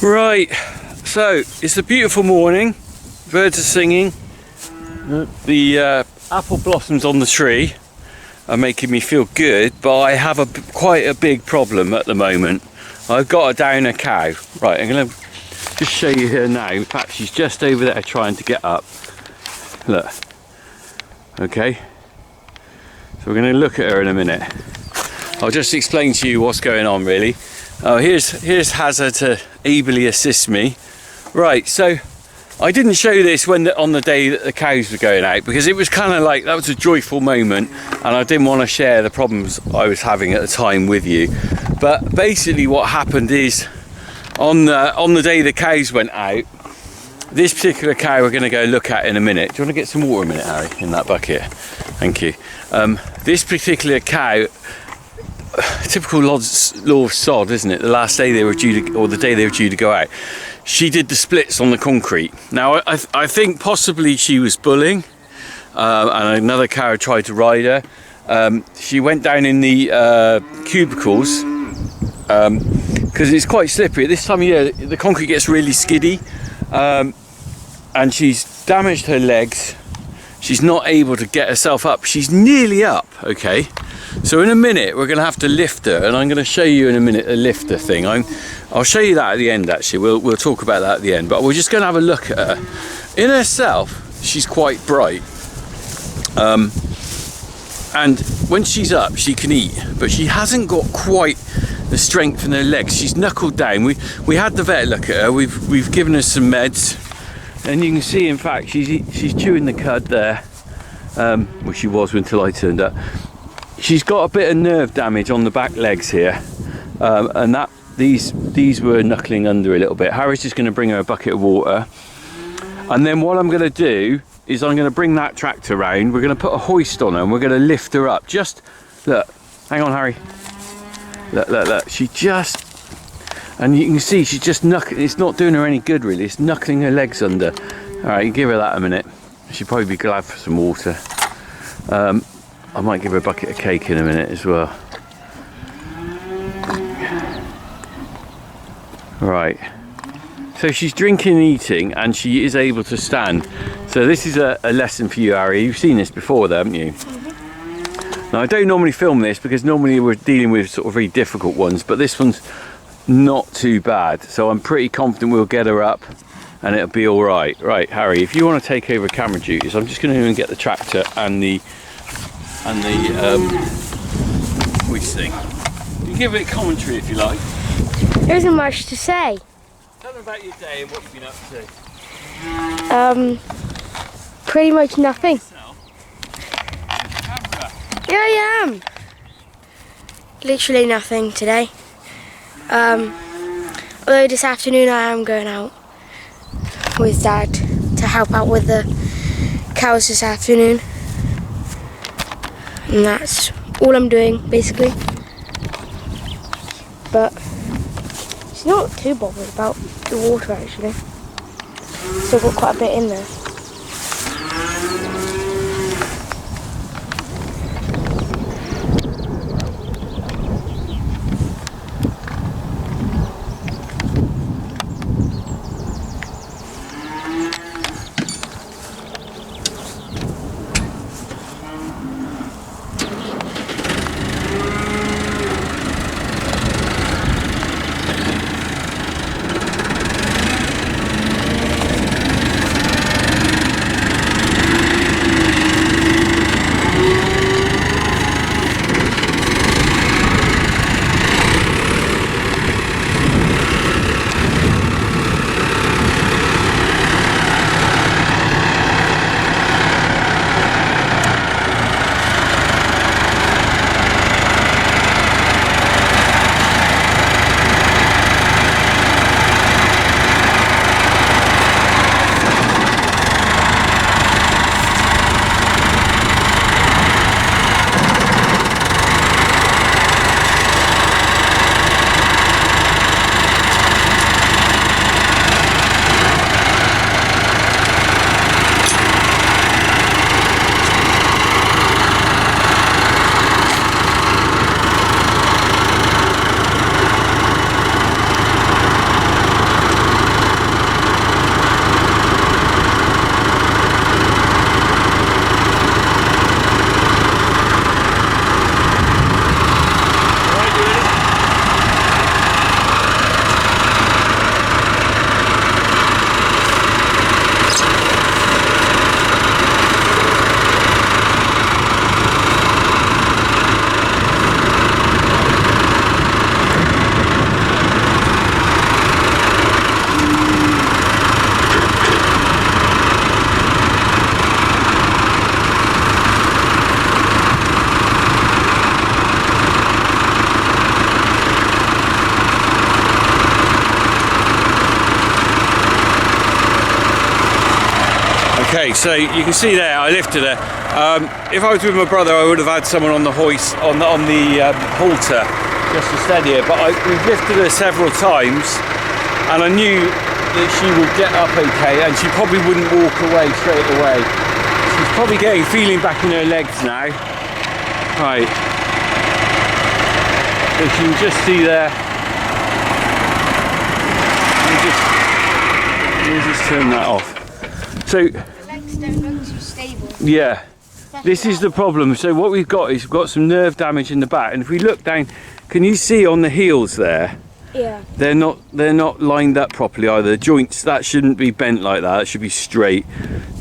Right, so it's a beautiful morning, birds are singing, the apple blossoms on the tree are making me feel good, but I have quite a big problem at the moment. I've got to down a cow. Right, I'm going to just show you her now. In fact, she's just over there trying to get up. Look. Okay, so we're going to look at her in a minute. I'll just explain to you what's going on really. Oh, here's Hazza to ably assist me. Right, so I didn't show this on the day that the cows were going out because it was kind of like, that was a joyful moment and I didn't want to share the problems I was having at the time with you. But basically what happened is on the day the cows went out, this particular cow we're going to go look at in a minute. Do you want to get some water a minute, Harry, in that bucket? Thank you. This particular cow, typical law of sod, isn't it? The last day they were due to, or the day they were due to go out, she did the splits on the concrete. Now I think possibly she was bullying, and another cow tried to ride her. She went down in the cubicles because it's quite slippery at this time of year. The concrete gets really skiddy, and she's damaged her legs. She's not able to get herself up. She's nearly up, okay? So in a minute we're going to have to lift her, and I'm going to show you in a minute a lifter thing. I'll show you that at the end actually. We'll talk about that at the end, but we're just going to have a look at her. In herself, she's quite bright. And when she's up, she can eat, but she hasn't got quite the strength in her legs. She's knuckled down. We had the vet look at her. We've given her some meds. And you can see, in fact, she's chewing the cud there, well, she was until I turned up. She's got a bit of nerve damage on the back legs here, and these were knuckling under a little bit. Harry's just going to bring her a bucket of water, and then what I'm going to do is I'm going to bring that tractor round. We're going to put a hoist on her, and we're going to lift her up. Just look, hang on, Harry. Look. She just. And you can see she's just knuckling. It's not doing her any good really. It's knuckling her legs under. All right, you give her that a minute. She'll probably be glad for some water. I might give her a bucket of cake in a minute as well. Right. So she's drinking and eating, and she is able to stand. So this is a lesson for you, Harry. You've seen this before, though, haven't you? Mm-hmm. Now I don't normally film this because normally we're dealing with sort of very difficult ones, but this one's not too bad, so I'm pretty confident we'll get her up and it'll be all right. Right, Harry, if you want to take over camera duties, I'm just going to get the tractor and the hoist thing. You can give it a commentary if you like. There isn't much to say. Tell them about your day and what you've been up to. Pretty much nothing. Yeah, I am. Literally nothing today. Although this afternoon I am going out with Dad to help out with the cows this afternoon, and that's all I'm doing basically. But she's not too bothered about the water actually. Still got quite a bit in there. Okay, so you can see there, I lifted her. If I was with my brother, I would have had someone on the hoist, on the halter, just to steady her. But we've lifted her several times, and I knew that she would get up okay, and she probably wouldn't walk away straight away. She's probably getting feeling back in her legs now. Right. So you can just see there. We'll just turn that off. So, The legs don't look too stable. yeah, this is the problem. So what we've got is we've got some nerve damage in the back, and if we look down, can you see on the heels there? Yeah. They're not lined up properly either. The joints, that shouldn't be bent like that. It should be straight.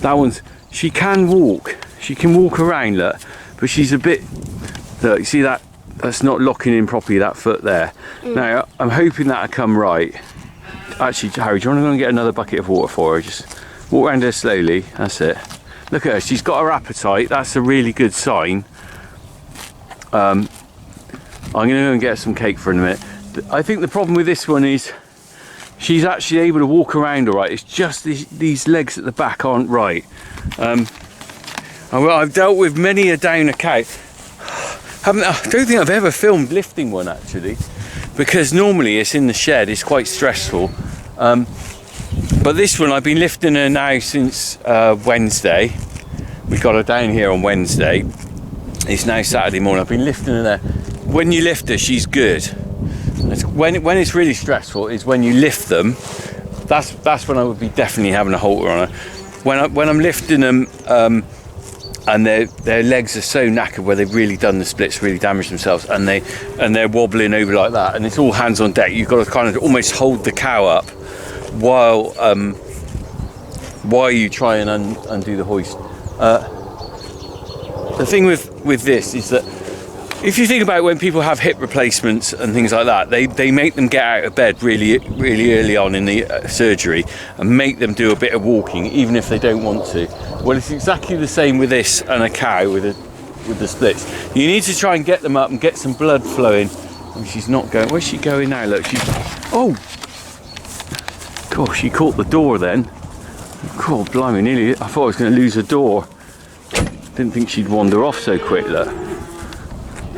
That one's, she can walk. She can walk around, look, but she's a bit, look, you see that? That's not locking in properly, that foot there. Now, I'm hoping that'll come right. Actually, Harry, do you want to go and get another bucket of water for her? Just walk around her slowly, that's it. Look at her, she's got her appetite, that's a really good sign. I'm going to go and get some cake for her in a minute. I think the problem with this one is she's actually able to walk around all right. It's just these legs at the back aren't right. I've dealt with many a downer cow. I don't think I've ever filmed lifting one actually, because normally it's in the shed, it's quite stressful. But this one, I've been lifting her now since Wednesday. We got her down here on Wednesday. It's now Saturday morning. I've been lifting her there. When you lift her, she's good. When it's really stressful is when you lift them. That's when I would be definitely having a halter on her. When I'm lifting them, and their legs are so knackered where they've really done the splits, really damaged themselves, and they're wobbling over like that, and it's all hands on deck. You've got to kind of almost hold the cow up while you try and undo the hoist. The thing with this is that if you think about when people have hip replacements and things like that, they make them get out of bed really early on in the surgery and make them do a bit of walking even if they don't want to. Well, it's exactly the same with this and a cow with the splits. You need to try and get them up and get some blood flowing. Oh, she's not going. Where's she going now? Look, she's. Oh, gosh, she caught the door then. God, blimey, nearly. I thought I was going to lose the door. Didn't think she'd wander off so quick. Look.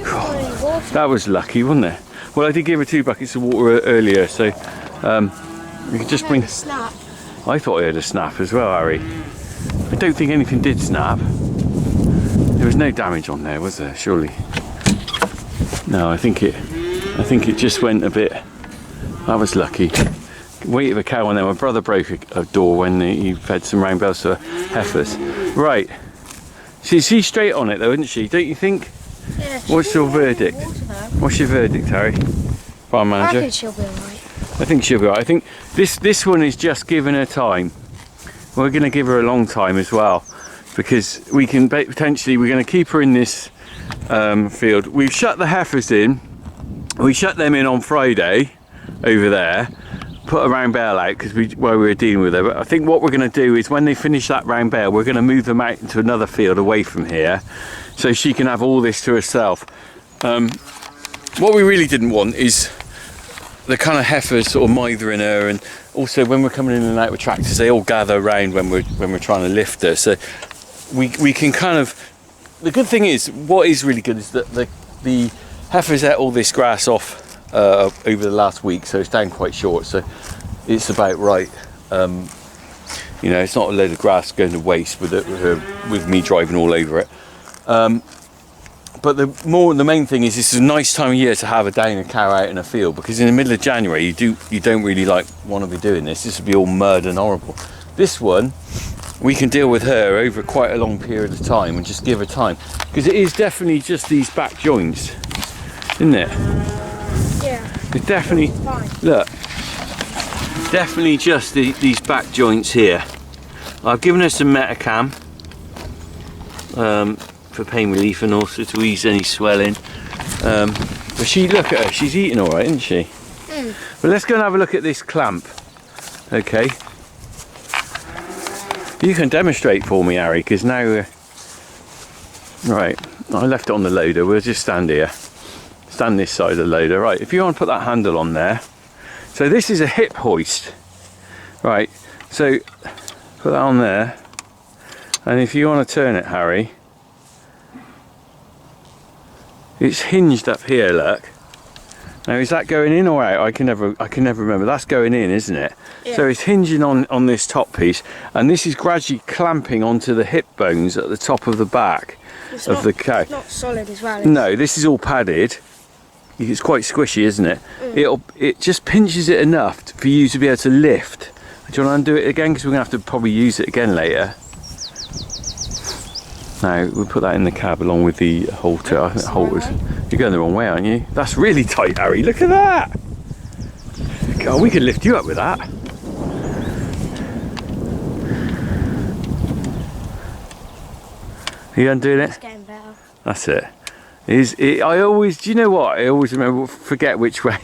God, that was lucky, wasn't it? Well, I did give her 2 buckets of water earlier, so we could just bring. Snap. I thought I heard a snap as well, Harry. I don't think anything did snap. There was no damage on there, was there? Surely. No, I think it just went a bit. That was lucky. Weight of a cow on there. My brother broke a door when he fed some round bells to heifers. Right. She's straight on it though, isn't she? Don't you think? Yeah, What's your verdict? What's your verdict, Harry? Farm manager. I think she'll be alright. I think she'll be alright. I think this one is just giving her time. We're going to give her a long time as well, because we can potentially, we're going to keep her in this field. We've shut the heifers in. We shut them in on Friday over there, put a round bale out because while we were dealing with her. But I think what we're going to do is when they finish that round bale, we're going to move them out into another field away from here, so she can have all this to herself. What we really didn't want is the kind of heifers sort of mithering her, and also when we're coming in and out with tractors, they all gather around when we're trying to lift her. So we can kind of. The good thing is, what is really good is that the heifers ate all this grass off over the last week, so it's down quite short. So it's about right. You know, it's not a load of grass going to waste with me driving all over it. But the main thing is, this is a nice time of year to have a downer cow out in a field, because in the middle of January you don't really want to be doing this. This would be all mud and horrible. This one, we can deal with her over quite a long period of time and just give her time, because it is definitely just these back joints, isn't it? Yeah. It's definitely, Fine. look, definitely just these back joints here. I've given her some Metacam for pain relief and also to ease any swelling. But look at her, she's eating all right, isn't she? But let's go and have a look at this clamp. Okay. You can demonstrate for me, Harry, because now right, I left it on the loader. We'll just stand here. Stand this side of the loader. Right, if you want to put that handle on there. So this is a hip hoist. Right, so put that on there. And if you want to turn it, Harry, it's hinged up here, look. Now is that going in or out? I can never remember. That's going in, isn't it? Yeah. So it's hinging on this top piece, and this is gradually clamping onto the hip bones at the top of the back of the cow. It's not solid as well. No, this is all padded. It's quite squishy, isn't it? It just pinches it enough for you to be able to lift. Do you want to undo it again? Because we're going to have to probably use it again later. Now, we'll put that in the cab along with the halter. I think the halters. You're going the wrong way, aren't you? That's really tight, Harry. Look at that. God, we could lift you up with that. Are you undoing it? It's getting better. That's it. I always, do you know what? I always forget which way.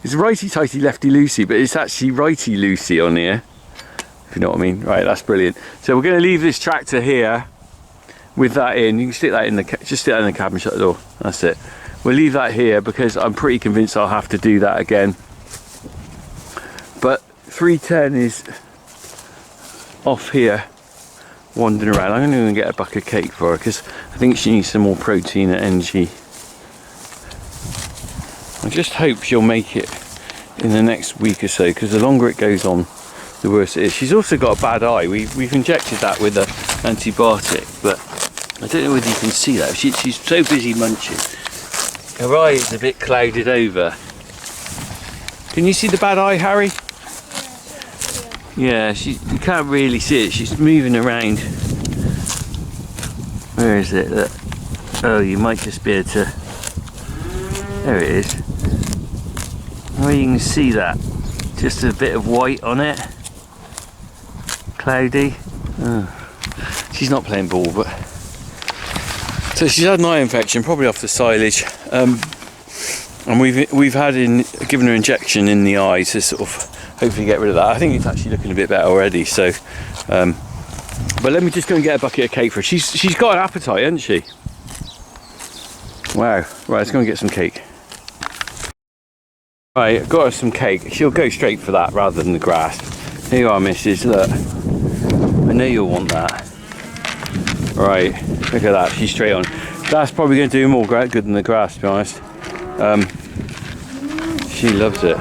It's righty-tighty, lefty-loosey, but it's actually righty-loosey on here. If you know what I mean. Right, that's brilliant. So we're going to leave this tractor here with that in. You can stick that in the, just stick that in the cab and shut the door. That's it. We'll leave that here because I'm pretty convinced I'll have to do that again. But 310 is off here, wandering around. I'm going to get a bucket of cake for her because I think she needs some more protein and energy. I just hope she'll make it in the next week or so, because the longer it goes on, the worse it is. She's also got a bad eye. We've injected that with an antibiotic, but I don't know whether you can see that. She's so busy munching. Her eye is a bit clouded over. Can you see the bad eye, Harry? Yeah, you can't really see it. She's moving around. Where is it? Look. Oh, you might just be able to. There it is. Well, you can see that. Just a bit of white on it. Cloudy. Oh. She's not playing ball, but. So she's had an eye infection, probably off the silage. And we've given her injection in the eye to sort of hopefully get rid of that. I think it's actually looking a bit better already. So, but let me just go and get a bucket of cake for her. She's got an appetite, hasn't she? Wow. Right, let's go and get some cake. Right, got her some cake. She'll go straight for that rather than the grass. Here you are, missus. Look, I know you'll want that. Right, look at that. She's straight on. That's probably going to do more good than the grass, to be honest. She loves it.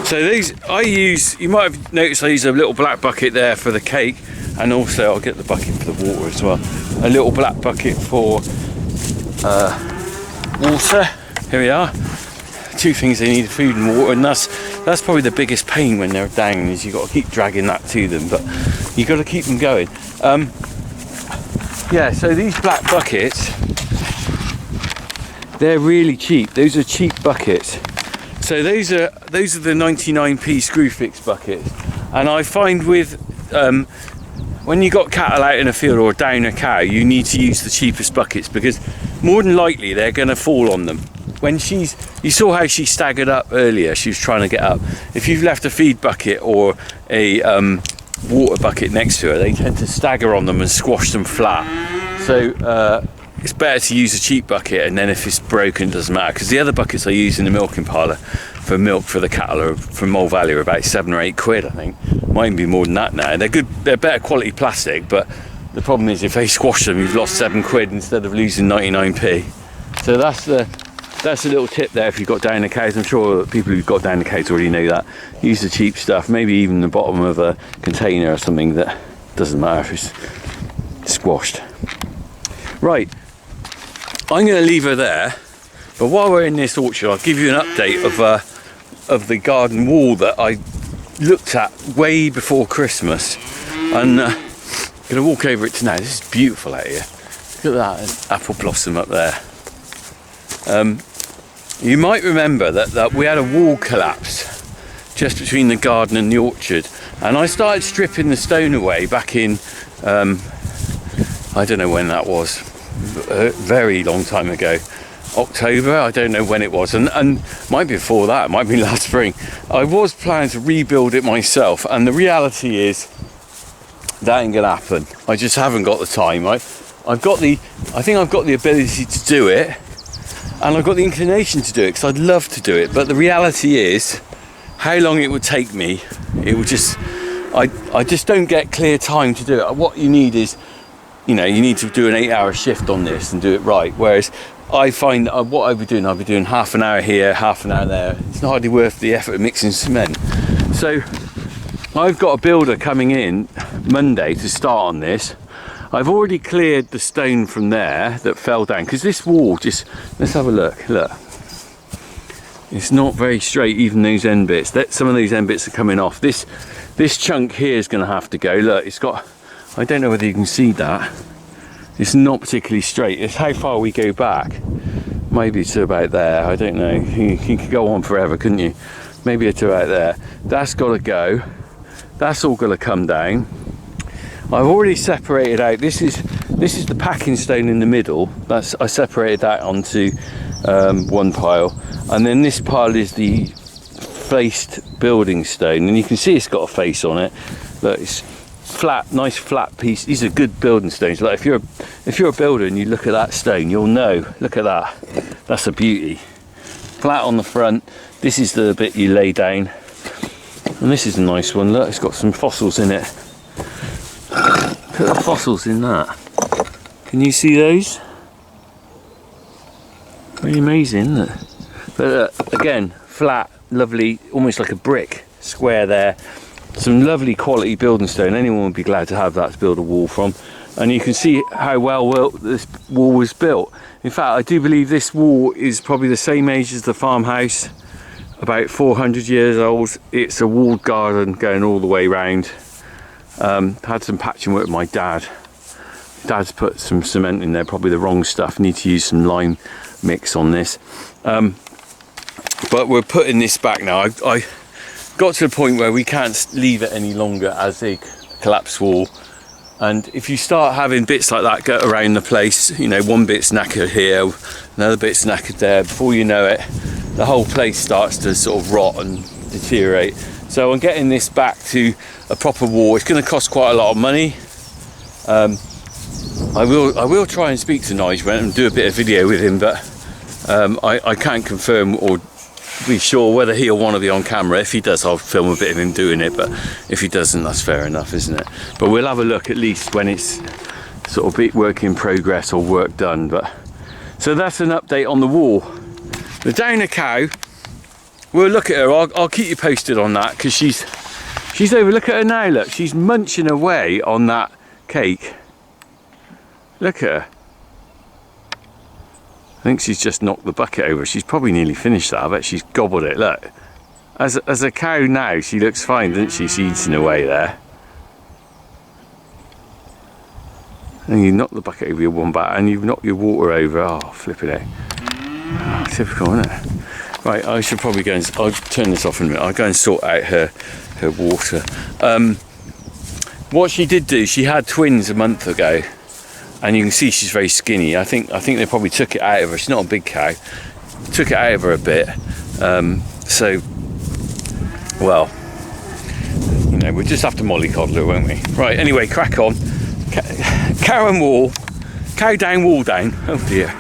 So these I use, you might have noticed I use a little black bucket there for the cake, and also I'll get the bucket for the water as well. A little black bucket for water. Here we are. Two things they need: food and water, and that's probably the biggest pain when they're down, is you've got to keep dragging that to them, but you've got to keep them going. Yeah, so these black buckets, they're really cheap. Those are cheap buckets. So those are the 99p Screwfix buckets, and I find with when you got cattle out in a field or down a cow, you need to use the cheapest buckets, because more than likely they're going to fall on them. When you saw how she staggered up earlier, she was trying to get up. If you've left a feed bucket or a water bucket next to her, they tend to stagger on them and squash them flat. So it's better to use a cheap bucket, and then if it's broken, it doesn't matter, because the other buckets I use in the milking parlour for milk for the cattle are from Mole Valley are about 7 or 8 quid, I think. Might even be more than that now. They're good, they're better quality plastic, but the problem is if they squash them, you've lost 7 quid instead of losing 99p. So that's a little tip there if you've got down the cows. I'm sure people who've got down the cows already know that. Use the cheap stuff, maybe even the bottom of a container or something that doesn't matter if it's squashed. Right, I'm going to leave her there, but while we're in this orchard, I'll give you an update of the garden wall that I looked at way before Christmas, and I'm going to walk over it tonight. This is beautiful out here. Look at that apple blossom up there. You might remember that we had a wall collapse just between the garden and the orchard, and I started stripping the stone away back in I don't know when that was, a very long time ago, October, I don't know when it was, and might be before that, might be last spring. I was planning to rebuild it myself, and the reality is that ain't gonna happen. I just haven't got the time. I think I've got the ability to do it, and I've got the inclination to do it because I'd love to do it, but the reality is how long it would take me. It would just, I just don't get clear time to do it. What you need is you know, you need to do an 8-hour shift on this and do it right. Whereas I find what I'll be doing half an hour here, half an hour there. It's not hardly worth the effort of mixing cement. So I've got a builder coming in Monday to start on this. I've already cleared the stone from there that fell down, because this wall just, let's have a look, it's not very straight, even those end bits. Some of those end bits are coming off. This chunk here is going to have to go. Look, it's got, I don't know whether you can see that, it's not particularly straight. It's how far we go back, maybe to about there, I don't know. You could go on forever, couldn't you? Maybe to about there. That's got to go. That's all going to come down. I've already separated out, this is the packing stone in the middle. I separated that onto one pile, and then this pile is the faced building stone, and you can see it's got a face on it. Look, it's flat, nice flat piece. These are good building stones. Like if you're a builder and you look at that stone, you'll know. Look at that, that's a beauty. Flat on the front. This is the bit you lay down, and this is a nice one. Look, it's got some fossils in it. Look at the fossils in that. Can you see those? Very amazing, isn't it? But again, flat, lovely, almost like a brick square there. Some lovely quality building stone. Anyone would be glad to have that to build a wall from. And you can see how well this wall was built. In fact, I do believe this wall is probably the same age as the farmhouse, about 400 years old. It's a walled garden going all the way round. Had some patching work with my dad. Dad's put some cement in there, probably the wrong stuff. Need to use some lime mix on this. But we're putting this back now. I got to the point where we can't leave it any longer as a collapsed wall. And if you start having bits like that go around the place, you know, one bit's knackered here, another bit's knackered there, before you know it, the whole place starts to sort of rot and deteriorate. So I'm getting this back to a proper wall. It's going to cost quite a lot of money. I will try and speak to Nigel and do a bit of video with him, but I can't confirm or be sure whether he'll want to be on camera. If he does, I'll film a bit of him doing it, but if he doesn't, that's fair enough, isn't it? But we'll have a look at least when it's sort of work in progress or work done. But so that's an update on the wall. The downer cow, we'll look at her. I'll keep you posted on that, because she's over. Look at her now. Look, she's munching away on that cake. Look at her. I think she's just knocked the bucket over. She's probably nearly finished that. I bet she's gobbled it. Look, as a cow now, she looks fine, doesn't she? She's eating away there. And you knock the bucket over your wombat, and you've knocked your water over. Oh, flip it out. Oh, typical, isn't it? Right, I should probably go and I'll turn this off in a minute. I'll go and sort out her water. What she did do, she had twins a month ago, and you can see she's very skinny. I think they probably took it out of her. She's not a big cow. Took it out of her a bit. So, well, you know, we'll just have to mollycoddle her, won't we? Right, anyway, crack on. Cow and wall. Cow down, wall down. Oh dear.